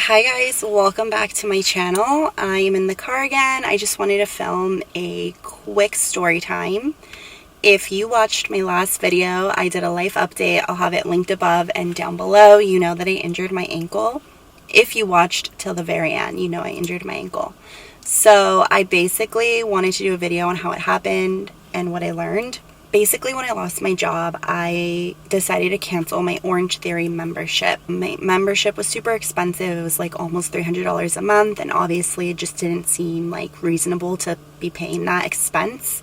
Hi guys, welcome back to my channel. I am in the car again. I just wanted to film a quick story time. If you watched my last video, I did a life update. I'll have it linked above and down below. You know that I injured my ankle. If you watched till the very end, you know I injured my ankle. So I basically wanted to do a video on how it happened and what I learned. Basically, when I lost my job, I decided to cancel my Orange Theory membership. My membership was super expensive. It was like almost $300 a month, and obviously it just didn't seem like reasonable to be paying that expense.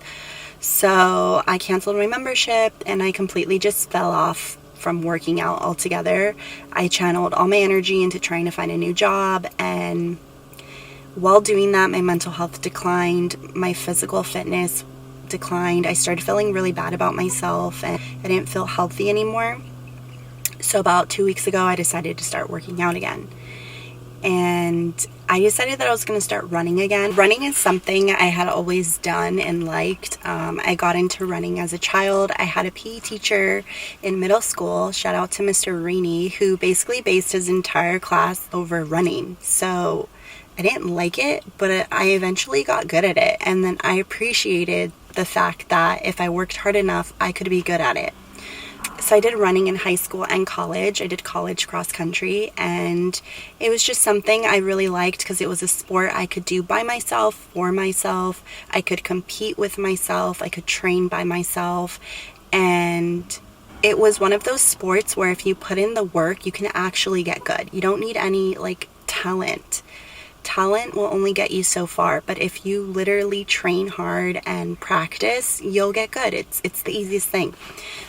So I canceled my membership and I completely just fell off from working out altogether. I channeled all my energy into trying to find a new job, and while doing that, my mental health declined, my physical fitness declined. I started feeling really bad about myself and I didn't feel healthy anymore. So about 2 weeks ago, I decided to start working out again. And I decided that I was going to start running again. Running is something I had always done and liked. I got into running as a child. I had a PE teacher in middle school, shout out to Mr. Rainey, who basically based his entire class over running. So I didn't like it, but I eventually got good at it. And then I appreciated the fact that if I worked hard enough, I could be good at it. So I did running in high school and college. I did college cross country, and it was just something I really liked because it was a sport I could do by myself, for myself. I could compete with myself. I could train by myself. And it was one of those sports where if you put in the work, you can actually get good. You don't need any talent. Talent will only get you so far, but if you literally train hard and practice, you'll get good. It's the easiest thing.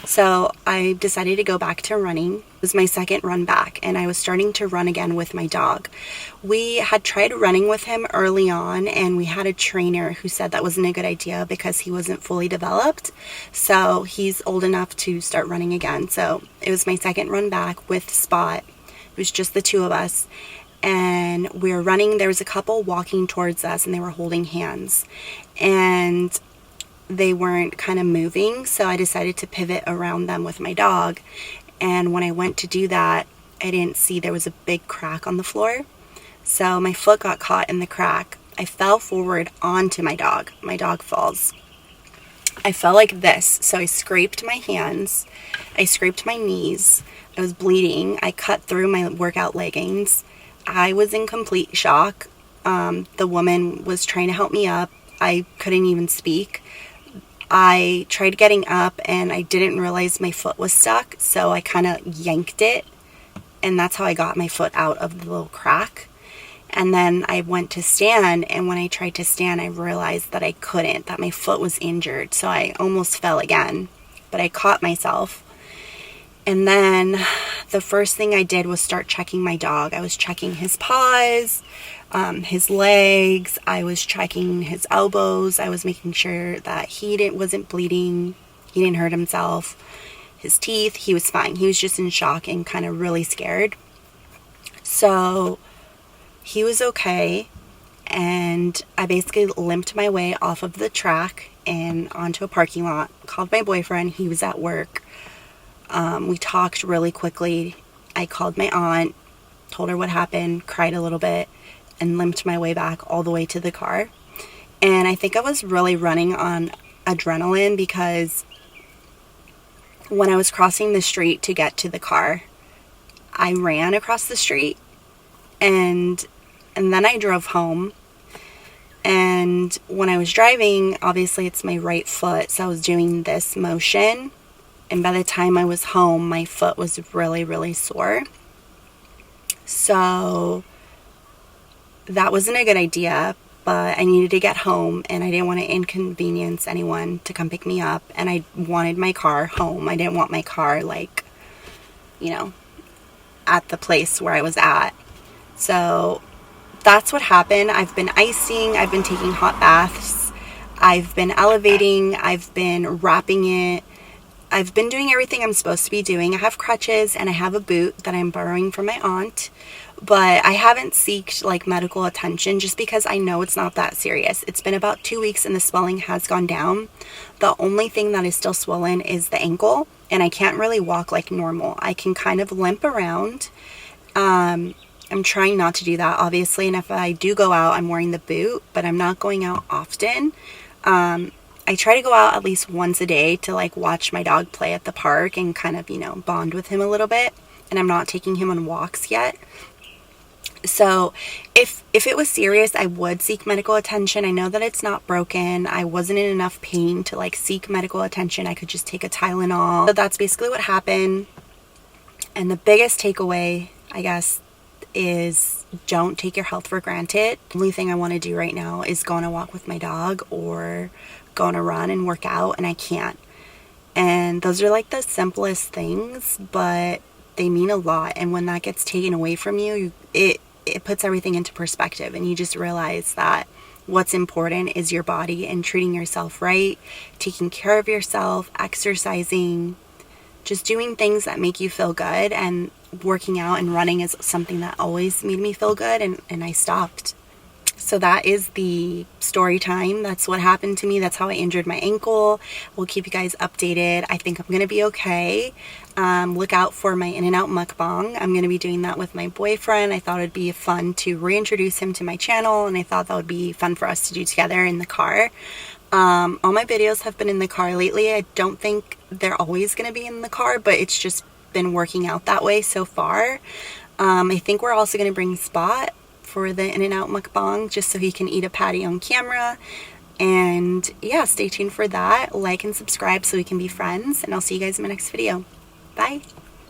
So I decided to go back to running. It was my second run back, and I was starting to run again with my dog. We had tried running with him early on, and we had a trainer who said that wasn't a good idea because he wasn't fully developed. So he's old enough to start running again. So it was my second run back with Spot. It was just the two of us. And we were running. There was a couple walking towards us and they were holding hands and they weren't kind of moving, so I decided to pivot around them with my dog. And when I went to do that, I didn't see there was a big crack on the floor, so my foot got caught in the crack. I fell forward onto my dog. My dog falls. I fell like this, so I scraped my hands, I scraped my knees, I was bleeding, I cut through my workout leggings. I was in complete shock. The woman was trying to help me up. I couldn't even speak. I tried getting up and I didn't realize my foot was stuck, so I kind of yanked it, and that's how I got my foot out of the little crack. And then I went to stand, and when I tried to stand, I realized that I couldn't, that my foot was injured, so I almost fell again, but I caught myself. And then the first thing I did was start checking my dog. I was checking his paws, his legs. I was checking his elbows. I was making sure that he wasn't bleeding. He didn't hurt himself. His teeth, he was fine. He was just in shock and kind of really scared. So he was okay. And I basically limped my way off of the track and onto a parking lot. Called my boyfriend. He was at work. We talked really quickly. I called my aunt, told her what happened, cried a little bit, and limped my way back all the way to the car. And I think I was really running on adrenaline because when I was crossing the street to get to the car, I ran across the street and then I drove home. And when I was driving, obviously it's my right foot, so I was doing this motion. And by the time I was home, my foot was really, really sore. So that wasn't a good idea, but I needed to get home and I didn't want to inconvenience anyone to come pick me up. And I wanted my car home. I didn't want my car at the place where I was at. So that's what happened. I've been icing. I've been taking hot baths. I've been elevating. I've been wrapping it. I've been doing everything I'm supposed to be doing. I have crutches and I have a boot that I'm borrowing from my aunt, but I haven't sought medical attention just because I know it's not that serious. It's been about 2 weeks and the swelling has gone down. The only thing that is still swollen is the ankle, and I can't really walk like normal. I can kind of limp around. I'm trying not to do that, obviously, and if I do go out, I'm wearing the boot, but I'm not going out often. I try to go out at least once a day to like watch my dog play at the park and kind of, you know, bond with him a little bit, and I'm not taking him on walks yet. So if it was serious, I would seek medical attention. I know that it's not broken. I wasn't in enough pain to like seek medical attention. I could just take a Tylenol. So that's basically what happened. And the biggest takeaway, I guess, is don't take your health for granted. The only thing I want to do right now is go on a walk with my dog or go on a run and work out, and I can't. And those are like the simplest things, but they mean a lot. And when that gets taken away from you, it puts everything into perspective, and you just realize that what's important is your body and treating yourself right, taking care of yourself, exercising, just doing things that make you feel good. And working out and running is something that always made me feel good, and I stopped. So that is the story time. That's what happened to me. That's how I injured my ankle. We'll keep you guys updated. I think I'm going to be okay. Look out for my In-N-Out Mukbang. I'm going to be doing that with my boyfriend. I thought it'd be fun to reintroduce him to my channel, and I thought that would be fun for us to do together in the car. All my videos have been in the car lately. I don't think they're always going to be in the car, but it's just been working out that way so far. I think we're also going to bring Spot for the In-N-Out Mukbang, just so he can eat a patty on camera. And yeah, stay tuned for that. Like and subscribe so we can be friends, and I'll see you guys in my next video. Bye.